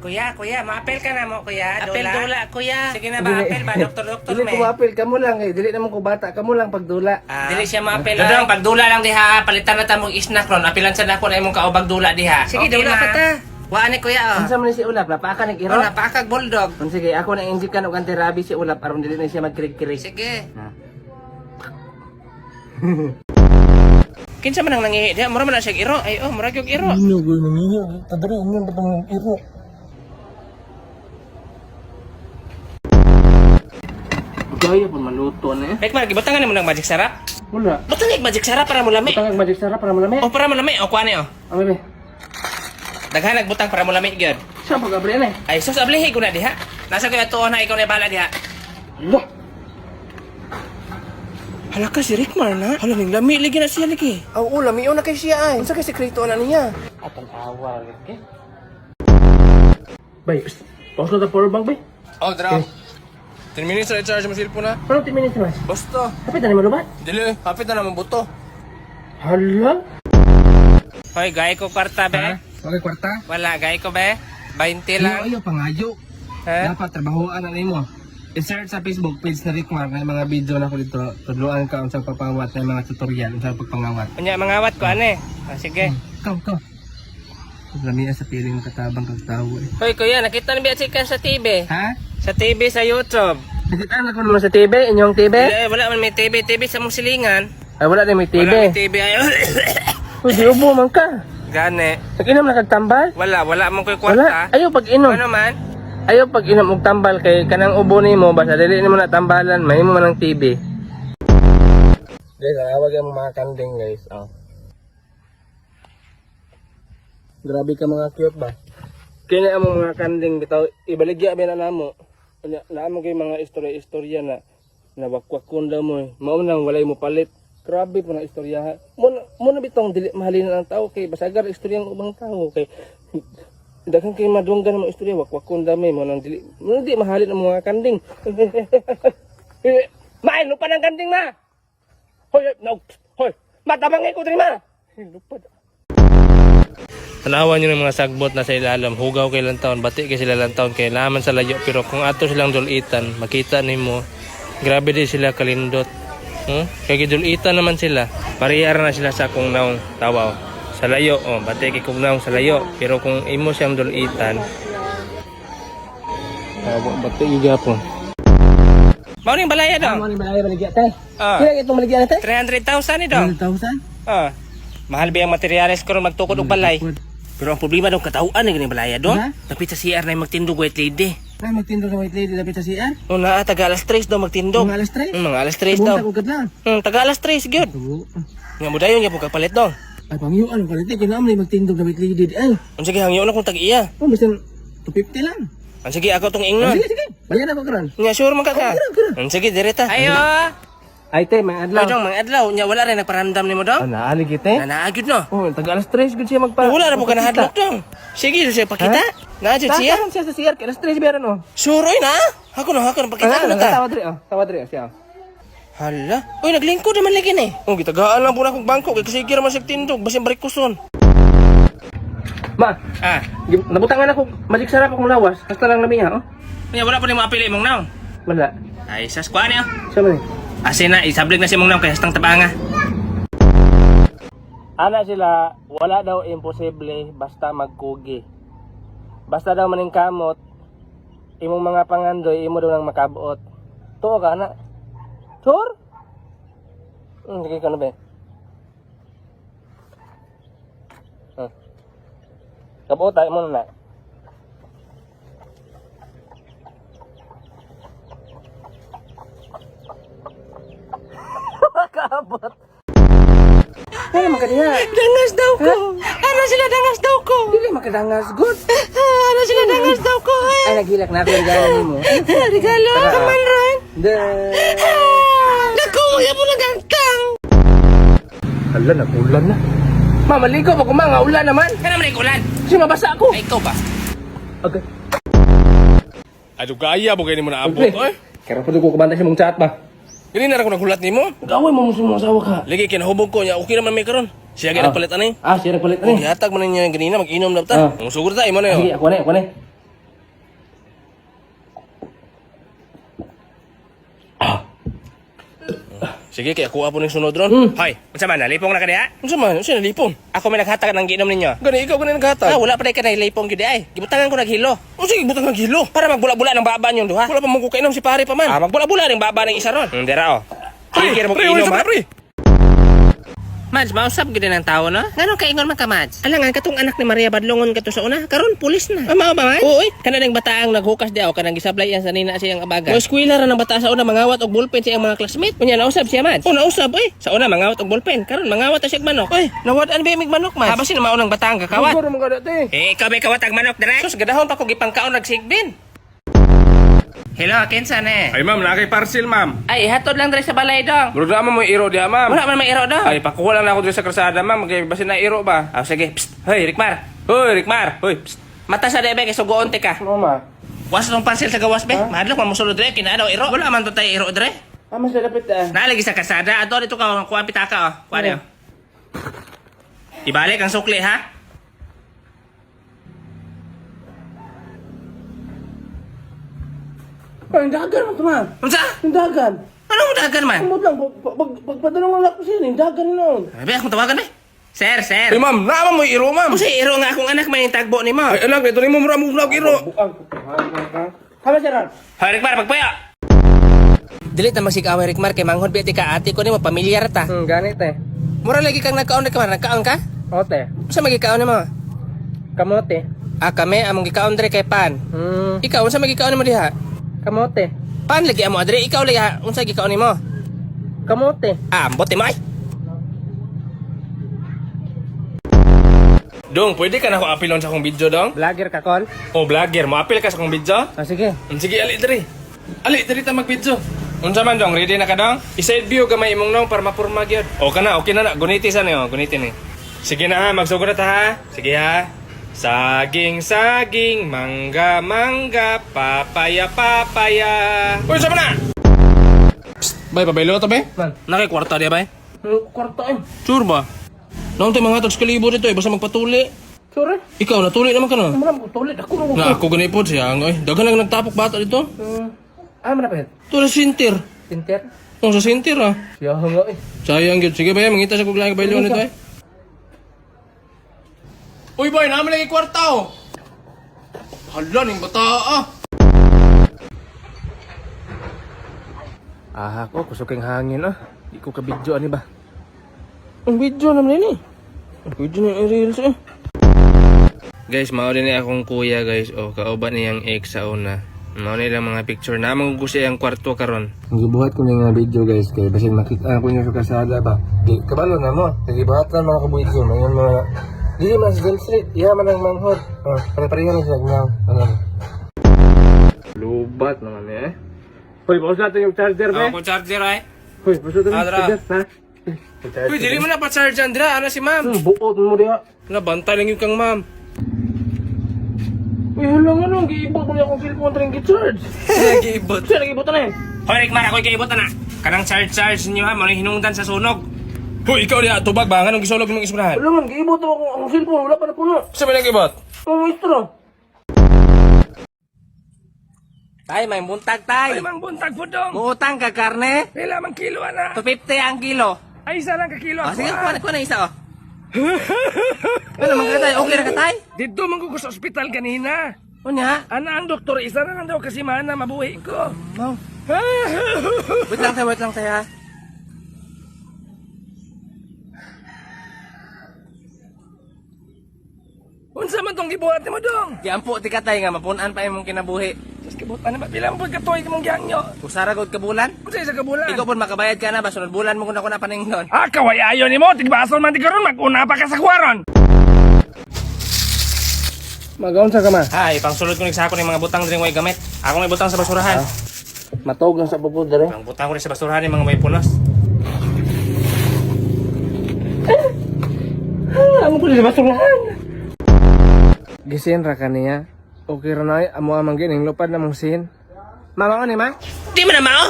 Kuya, ma-apel ka na mo, kuya. Apel dula, kuya. Sige na ba, apel ba? Doktor, Dili may. ko apil kamo lang eh. Dili naman ko bata, kamo lang pagdula. Dili siya ma-apel. Dodong, pagdula lang diha, palitan na ta mong snack ron. Apilan sa dako na imong kaubag dula diha. Sige, Okay dula na. ka ta. Waan ni kuya, oh. Unsa man ni si Ulap, napaka nag-iro. Oh, napakag bulldog. Sige, ako na injikan og anti-rabies si Ulap aron dili na siya magkirig-kirig. Sige. Ha. Kinsa man ang nangihi diha? Mura man na siya iro. Ay, oh, mura gyud iro. Ano go nangiyo? Tadari ano ba tong iro? Gaya pun maluto na eh. Bek man gibutangan mo ng magic sarap. Wala. Butang magic sarap para mo lami. Tangag magic sarap para malami. Oh, para mo lami. O kuani oh. Ang bebe. Daghan nagbutang para mo lami gyud. Sa pag-abri na eh. Ay, sus ablihi ko na diha. Nasa ko tuon na ikaw na bala diha. Lah. Hala ka si Rickmar na. Hala ning lami lagi na siya lagi. Aw lami na kay siya ay. Unsa kay sekreto na niya? Atang awa lagi. Bay, pause na ta power bank bay. Oh, draw. 10 minutes na i-charge mo cellphone na. Parang 10 minutes mas. Basta. Kapit na ni malubat. Dili, hapit na naman buto. Hala. Hoy, gay ko kwarta be. Okay, kwarta. Wala, gay ko be. 20 lang. Ayo pangayo. Ha? Dapat trabahoan na nimo. I-search sa Facebook page na Rickmar na mga video na ko dito. Tudloan ka unsang pagpangawat na mga tutorial unsang pagpangawat. Unya mangawat ko ane. Ah, sige. Ikaw. Lamiya sa piling katabang kag tawo eh. Hoy kuya, nakita ni Biatsikan sa TV. Ha? Sa TV sa YouTube. Nakita na ko naman sa TV, inyong TV? Wala man may TV sa mong silingan. Ay wala na may TV. Wala may TV ay. Uy, di ubo man ka. Gane. Nag-inom na kagtambal? Wala man ko'y Wala. kwarta. Ayaw pag inom. Ano man? Ayaw pag inom og tambal kay kanang ubo nimo basta dili nimo na tambalan, mahimo man ang TV. Guys, awag yung mga kanding guys. Oh. Grabe ka mga cute ba? Kaya ang mga kanding bitaw ibaligya ba na namo. Naamo kay mga istorya na wakwakon daw mo. Mao nang walay mo palit. Grabe po na istorya. Mo na bitong dili mahalin ang tao kay basagar istorya ng ubang tao kay daghang kay madunggan mo istorya wakwakon dami mo nang dili mahalin ang mga kanding. Main lupa ng kanding ma. Hoy, no. Hoy, matabangay ko diri ma. Lupa. Tanawan nyo ng mga sagbot na sa ilalim, hugaw kay lantaon, bati kay sila lantaon, kay laman sa layo, pero kung ato silang dulitan, makita nimo grabe din sila kalindot. Kaya gidulitan naman sila, pariyara na sila sa kung naong tawaw. Sa layo, bati kay kung naong sa layo, pero kung imo siyang dulitan, bati igapon. Mauning balaya daw? Mao ni balay baligya tay. Ah. Kila itong baligya tay? 300,000 ito. 100,000? Mahal ba ang materyales ko magtukod og balay? Pero ang problema daw katauan ni ganing balaya do. Ha? Napit sa CR na magtindog white lady. Ay magtindog sa white lady dapat sa CR. O na taga alas 3 daw magtindog. Mga alas 3? Mga alas 3 daw. Buntag ugad lang. Taga alas 3 gyud. Nga mo dayon gyud kapalit daw. Ay pangyuan palit kay naam ni magtindog sa white lady. Ay, Ang sige hangyo na kung tag-iya. bisan 250 lang. Ang sige ako tong Ah, ingnon. sige. Bayan ako karon. Nga sure man ka ka. Ang sige direta. Ayo. Ay tay, may adlaw. Dong mga adlaw nya wala rin nagparamdam nimo dong. Naali kita. Nanaagid no. Oh, taga alas 3 gud siya magpa. Wala ra mo ka nahadlok dong. Sige siya pakita. Naadjud siya. Saan siya sa CR kay alas 3 biyaran oh. Sure oy na. Ako na pakita ko na ta. Tawa diri oh. Tawa diri siya. Hala. Uy, naglingkod naman lagi ni. Oh, gitagaan lang po na akong bangko. Kaya kasi kira masig tindog. Basin balik kuson. Ma, nabutangan ako magic sarap akong lawas. Basta lang lamiya oh. Kaya wala po ni mapili mong naong. Wala. Ay, sas kuha niyo. Siya man eh. Asin na, isablig na si mong naong kaya hastang tabanga. Ana sila, wala daw imposible basta magkugi. Basta daw maning kamot, imong mga pangandoy, imo daw nang makabuot. Tuo ka na. Sure? Sige ka na ba? Kabuot tayo mo na. Kabot. Ay, makadiha. Dangas daw ko. Ano sila dangas daw ko? Dili makadangas good. Ano sila dangas daw ko? Ay, naghilak na ako yung regalo nimo. Regalo, kaman ron. Naku, yan mo nagantang. Hala, nag-ulan na. Mamaliko pa kumanga, ulan naman. Kaya naman ikulan. Kasi mabasa ako. Ay, ikaw ba? Okay. Ado gaya mo ganyan mo na abot, oy. Kaya pa ko kumanta siya mong chat ba? Ganyan na ako naghulat ni mo. Gawin mo mo asawa ka. Lagi kinahubog ko niya. Okay naman may karon. Siya ganyan palit anay. Ah, siya nagpalit na Kung ihatag mo na niya ganina, mag-inom na ta. Ang sugur ta, imo na Sige, yun. ako na. Sige, kaya kuha po ng sunod ron. Hoy, unsa man nalipong na ka diha? Unsa man? Unsa nalipon? Ako may naghatag ng giinom ninyo. Gani ikaw gani naghatag. Wala pa dai ka nalipong gyud ay. Gibutangan ko naghilo Unsa gibutang ang gilo? para magbula-bula ng baba niyo duha. Wala pa mo ko kainom si pare pa man. Magbula-bula ng baba ng isa ron. Dira oh. Sige mo pre, inom unsa ha. pre? Mads, mausap gid ng tao no? Ngano kaingon man ka Mads? Alangan katong anak ni Maria Badlongon kato sa una, karon pulis na. Mao ba Mads? Oo, kana ng bataang naghukas di ako kanang gisablay yan sa nina siyang abaga. Mo eskwela ra ng bata sa una mangawat og ballpen sa iyang mga classmate. Unya nausab siya Mads. Oh, nausab oy. Sa una mangawat og ballpen, karon mangawat ta siya og manok. Oy, nawad-an ba mig manok Mads? Habasin na maunang bataang kakawat. Siguro mga dati. Ikaw may kawatag manok dire? Sus gadahon pa ko gipangkaon nagsigbin. Hello, kinsa ne? Ay ma'am, nakay parcel ma'am. Ay, hatod lang dire sa balay dong. Murag na mo iro diha ma'am. Wala man mairo dong. Ay pakuha lang ako diri sa kalsada ma'am, kay basin na iro ba. Ah, sige. Psst. Hoy, Rikmar. Hoy, Rikmar. Hoy, psst. Mata sa debe kay sugoon te ka. Ano ma? Was nung pansil sa gawas be. Mahadlok man musulod dire kinaadaw iro. Wala man to tay iro dire. Mas lapit ah. Nalagi sa kasada ato dito ka kuha pitaka oh. Kuha niyo. Ibalik ang sukli ha. Ay, dagan mo to ma'am. Unsa? Yung dagan. Anong dagan man? Amot lang, pagpadalong lang ako siya, yung dagan ni noon. Abi akong tawagan be. Sir, sir. Ay ma'am, naman mo iro ma'am. Usa iro nga akong anak may tagbo nimo. Ay anak, ito ni mo mura mo vlog iro. Kama siya ron. Hoy, Rikmar, pagpuyo. Dilit na magsig-away Rikmar kay manghod bi ka ate ko nimo pamilyar ta. Ganit eh. Mura lagi kang nagkaon Rikmar, nagkaon ka? Ote. Unsa magikaon nimo? Kamote. Ah, kami among gikaon dire kay pan. Ikaw unsa magikaon nimo diha? Kamote. Pan lagi amo adre ikaw lagi ha. Unsa gikaon nimo? Kamote. Ah, ambot mo ay. Dong, pwede ka na ako apilon sa akong video dong? Vlogger ka, Col? O vlogger, mo apil ka sa akong video? Ah, sige. Sige, ali diri. Ali diri ta mag-video. Unsa man dong, ready na ka dong? I-side view gamay imong nong para mapurma gyud. O kana, okay na na. Guniti sa niyo, guniti ni. Sige na ha, magsugod na ta ha. Sige ha. Saging, saging, mangga, mangga, papaya, papaya. Uy, sama na! Psst, bay, pabaylo to, bay? Man. Nakikwarta dia, bay? Kwarta eh. Sure ba? Naon tayo mga tag kalibo dito eh, basta magpatuli. Sure. Ikaw, natuli naman ka na. Maram ko tulit. Ako na Na ako ganipod siya, ay. Dagan lang nagtapok bata dito. Ah, manapit. Ito na sintir. Tinter. Kung sa sintir ah. Siya nga eh. Sayang yun. Sige ba, mangita sa kuglang baylo nito eh. Uy boy, naman lagi kwarta oh. Hala, ning bata ah. Ah, ako kusuking hangin ah. Di ko ka video ani ba? Ang video naman ini. Ang video na reels eh. Guys, mao din akong kuya guys. O, kauban niyang ex sa una. Mao nila mga picture na magugusi ang kwarto karon. Gibuhat ko na nga video guys kay basin makita ko niyo sa kasada ba. Di kabalo na mo. Gibuhat lang mga kabuhit ko mga dili man sa Gulf Street. Iya man ang manghod. Pare-pareho na siya gnaw. Ano? Lubat naman eh. Hoy, bawas natin yung charger be. Ako charger ay. Hoy, bawas natin yung Adra. charger ha. Uy, dili mo na pa charge Andra. Ano si ma'am? Buot mo diha. Nabantay lang yung kang ma'am. Uy, halang ano, giibot mo niya akong cellphone rin gi-charge. Nag-iibot. Siya nag-ibot na eh. Hoy, Rikmar, ako'y kaibot na. Kanang charge niyo ha, mo hinungdan sa sunog. Hoy, ikaw niya, tubag ba? Anong gisulog mong isprahan? Wala man, giibot ako akong cellphone, wala pa na puno. Sabi lang ibot? Ang maestro. Tay, may buntag tay. Mang buntag po dong. Muutang ka karne. Kailan mang kilo ana? 250 ang kilo. Ay, isa lang ka kilo. Ah, sige, kuha na isa oh. Ano man ka tay? Okay ra ka tay? Dito man ko sa ospital kanina. Unya? Ana ang doktor, isa na lang daw kasi mana mabuhi ko. Oh. Wait lang tay ha. Unsa man tong gibuhat mo dong? Giampo ti ka tay nga mapunan pa imong kinabuhi. Sus gibuhat na ba? Bilang po katoy mong gangyo. Usara gud ka bulan. Unsa sa kabulan? Ikaw pun makabayad ka na ba sunod bulan mo kun ako na paningnon. Ah, kaway ayo nimo, tigbason man ti karon mag-una pa ka sa kwaron. Magaon sa kama. Hay, pangsulod ko ni sa ako ni mga butang diri way gamit. Ako may butang sa basurahan. Matog lang sa bubod dere. Ang butang ko ni sa basurahan ni mga may punos. Amo ko sa basurahan. Gisin ra kaniya. Okay ra na amo amang gining lupad na mong sin. Mama ni ma? Di man na mao.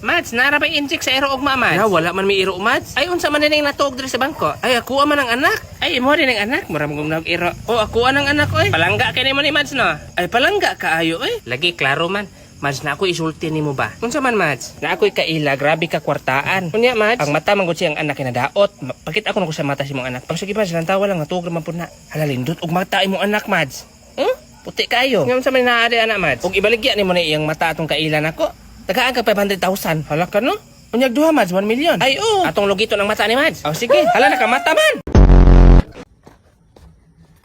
Mads, nara ba inject sa iro og mama? Ya, wala man may iro Mads. Ay unsa man ning natuog diri sa bangko? Ay ako man ang anak. Ay mo din ang anak, mura mong nag iro. O ako ang anak oy. Palangga kay nimo ni Mads no. Ay palangga kaayo oy. Lagi klaro man. Mads, na ako isulti nimo ba? Unsa man, Mads? Na ako'y kaila, grabe ka kwartaan. Unya, Mads, ang mata man gud siyang anak kinadaot. Pakita ako na ko sa mata si mong anak. Pag sige, Mads, lantawa lang, natugro man po na. Halalindot, ug mata imong anak, Mads. Puti kayo. Ngayon sa may naari, anak, Mads. Ug ibaligya nimo na iyang mata atong kaila nako. Tagaan ka 500,000. Hala ka no? Unyag duha, Mads, 1 million. Ay, atong lugito ng mata ni Mads. Sige, hala na ka mata man.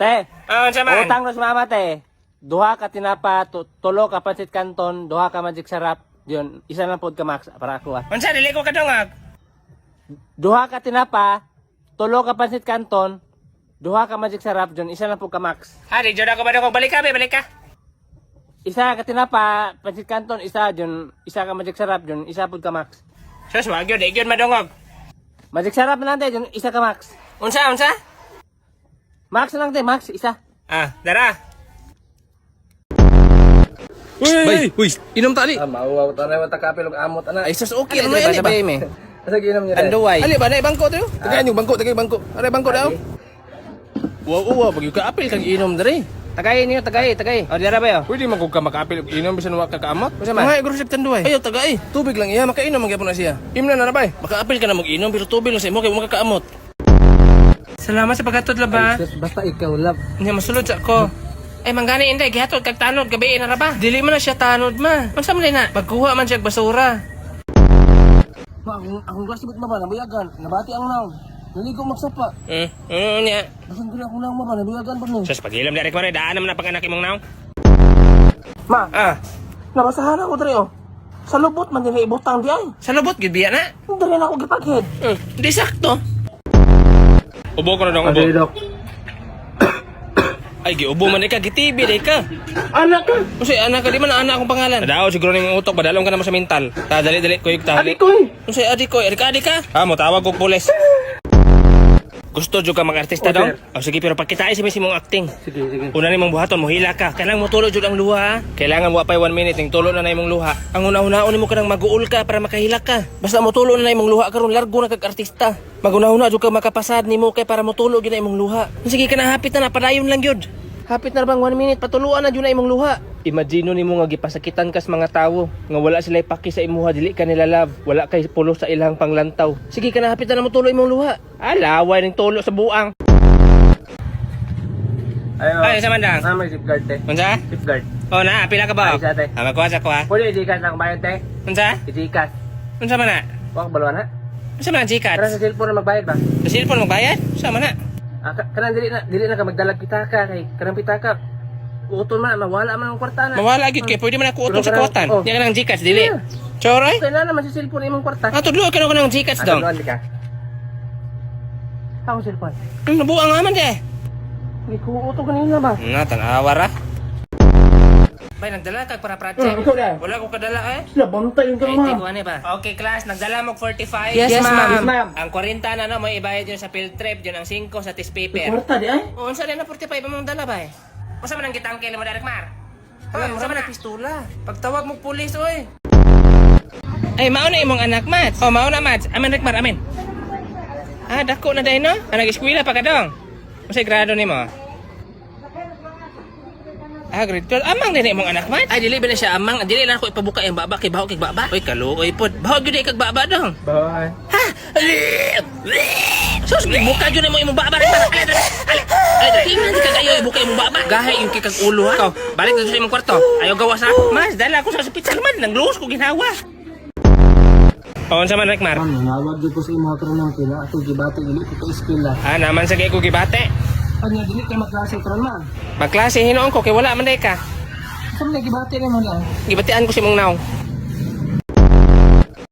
Te, unsa man? Utang nos mama, te. Duha ka tinapa, tulo ka pancit canton, duha ka magic sarap. Yun, isa lang pod ka max para ako ah. Unsa dili ko kadungag? Duha ka tinapa, tulo ka pancit canton, duha ka magic sarap, yun, isa lang pod ka max. Hari, jud ako ba balik ka, balik ka. Isa ka tinapa, pancit canton, isa yun, isa ka magic sarap, yun, isa pod ka max. Sus, wag yun, di yun madungog. Magic sarap na lang tayo, yun, isa ka max. Unsa? Max na lang tayo, max, isa. Dara. Uy, inom tali. Mauwaw tanay wa takapil og amot ana. Ay, sus, okay, ano yan, sabay me. Asa ginom niya? Anduway. Ali ba na bangko tayo? Tagay yung bangko, tagay bangko. Ari bangko daw. Wow, pag ka apil kag inom diri. Tagay niyo, tagay. O, dara ba yo? Pwede man kog ka makaapil og inom bisan wa ka kaamot. Unsa man? Mga grosip tanduay. Ayo tagay. Tubig lang iya makainom man gyapon na siya. Imna na bay. Makaapil ka na mag-inom pero tubig lang sa imo kay mo makakaamot. Salamat sa pagkatod laba. Basta ikaw love. Hindi masulod sa ko. Ay manggani inday gihatod kag tanod gabi na ra ba? Dili man na siya tanod ma. Unsa man na? Pagkuha man siya og basura. Ma, akong gasibot ma ba nabuyagan. Nabati ang naw. Naligo magsapa. Ano niya? Asan gila akong naw ma ba nabuyagan pa ni? Sus pagilam direk mare daan naman na pag-anak imong naw. Ma, nabasahan ako diri oh. Sa lubot man din ibutang di ay. Sa lubot gid biya na. Diri na ako gipaghead. Di sakto. Ubo ko na dong ubo. Dok. Ay giubo man ka gitibi day ka. Anak ka. Unsay anak ka di man anak akong pangalan. Daw siguro ning utok padalong ka na mo sa mental. Ta dali ko Adi ko eh. Unsay adik ko? Adik ka? Mo tawag ko pulis. Gusto jud ka mag-artista Oo, daw? sir. Sige pero pagkitain si mong acting. Sige. Una nimong buhaton mo hila ka. Kailangan mo tulo jud ang luha. Kailangan mo apay 1 minute ning tulo na imong luha. Ang una-unaon nimo kanang maguul ka para makahila ka. Basta mo tulo na imong luha karon largo na kag artista. Maguna-una jud ka makapasad nimo kay para mo tulo gyud na imong luha. Sige ka na hapit na padayon lang gyud. Hapit na bang 1 minute patuluan na jud na imong luha. Imagino nimo nga gipasakitan kas mga tawo nga wala sila paki sa imuha dili ka nila love, wala kay pulo sa ilang panglantaw. Sige ka na hapit na mo tulo imong luha. Alaway ning tulo sa buang. Ay, sa mandang. May safeguard te. Unsa? Safeguard. Oh na, pila ka ba? Ay, sa ate. Magkuha sa kuha. Pwede i-Gcash na akong bayad te. Unsa? I-Gcash. Unsa man na? Huwag baluan ha. Unsa man ang Tara Gcash? sa cellphone na magbayad ba? Sa cellphone magbayad? Unsa man na? Kanang dili na ka magdalag pitaka kay kanang pitaka. Uton man mawala man ang kwarta na. Mawala gyud kay pwede man ako utong sa Pero kuwatan. oh. Diya ka ng Gcash dili. Yeah. Choray? Kaya na naman sa cellphone imong kwarta. Tudlo ka na ng Gcash dong. Ano ka? Ako cellphone. Nabuang naman de. Hindi ko uto kanina ba? Na tanawa ra. Bay nagdala kag para project. Ikaw na. Wala ko kadala eh. Sila bantay yung Ay, kama. tigo ani ba? Okay, class, nagdala mo 45. Yes, ma'am. Yes, ma'am. Ang 40 na no, may ibayad yun sa field trip, yun ang 5 sa test paper. Kwarta di ay? O, unsa na 45 mong dala ba eh? Unsa man ang gitangke mo direct mar? Unsa man ang pistola? Pagtawag mo pulis oy. Ay, mao na imong anak, Mats. Oh, mao na, Mats. Amen, Rekmar, amen. Dako na dahil, no? Nag-eskwela pa ka dong. Masay grado ni mo? Grade 12. Amang din imong anak, Mats. Ay, dili ba na siya amang? Dili lang ako ipabuka yung baba, kay baho kay baba. Oy, kaluoy pod. Baho gyud kag baba dong. Bye. Ha? Sus, ibuka dyan mo imong baba. Ay, tingnan ka kayo, ibuka imong baba. Gahay yung kikag ulo, ha? Ikaw, balik dito sa imong kwarto. Ayaw gawas ha? Mas, dala ako sa ospital man. Nang luhos ko ginawa. Unsa man, Rekmar? Ma'am, nawag dito sa imong karon ng pila ato gibati dili ko eskwela. Naman sa ko gibate. Anya dili kay magklase karon man. Magklase hinoon ko kay wala man day ka. Sa man gibati ni mo lang. Gibatian ko si mong naw.